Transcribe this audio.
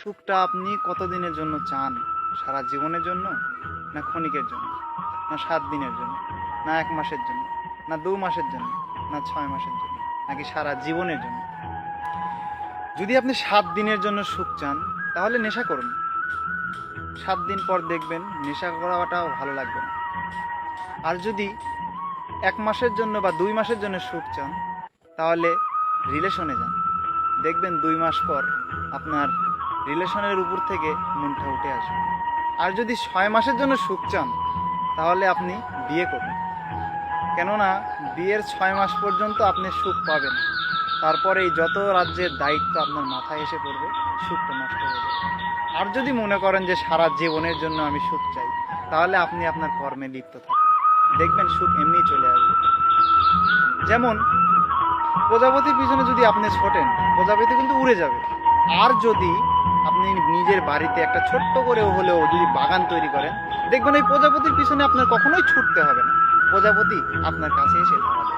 সুখটা আপনি কতদিনের জন্য চান? সারা জীবনের জন্য, না ক্ষণিকের জন্য, না 7 দিনের জন্য, না 1 মাসের জন্য, না 2 মাসের জন্য, না 6 মাসের জন্য, নাকি সারা জীবনের জন্য? যদি আপনি 7 দিনের জন্য সুখ চান, তাহলে নেশা করুন। 7 দিন পর দেখবেন নেশা করাটাও ভালো লাগবে না। আর যদি 1 মাসের জন্য বা 2 মাসের জন্য সুখ চান, তাহলে রিলেশনে যান। দেখবেন 2 মাস পর আপনার রিলেশনের উপর থেকে মনটা উঠে আসবে। আর যদি 6 মাসের জন্য সুখ চান, তাহলে আপনি বিয়ে করুন। কেননা বিয়ের 6 মাস পর্যন্ত আপনি সুখ পাবেন, তারপরে এই যত রাজ্যের দায়িত্ব আপনার মাথায় এসে পড়বে, সুখটা নষ্ট হয়ে যাবে। আর যদি মনে করেন যে সারা জীবনের জন্য আমি সুখ চাই, তাহলে আপনি আপনার কর্মে লিপ্ত থাকুন, দেখবেন সুখ এমনিই চলে আসবে। যেমন প্রজাপতির পিছনে যদি আপনি ছোটেন, প্রজাপতি কিন্তু উড়ে যাবে। আর যদি আপনি নিজের বাড়িতে একটা ছোট্ট করেও হলেও যদি বাগান তৈরি করেন, দেখবেন ওই প্রজাপতির পিছনে আপনার কখনোই ছুটতে হবে না, প্রজাপতি আপনার কাছে এসে দাঁড়াবে।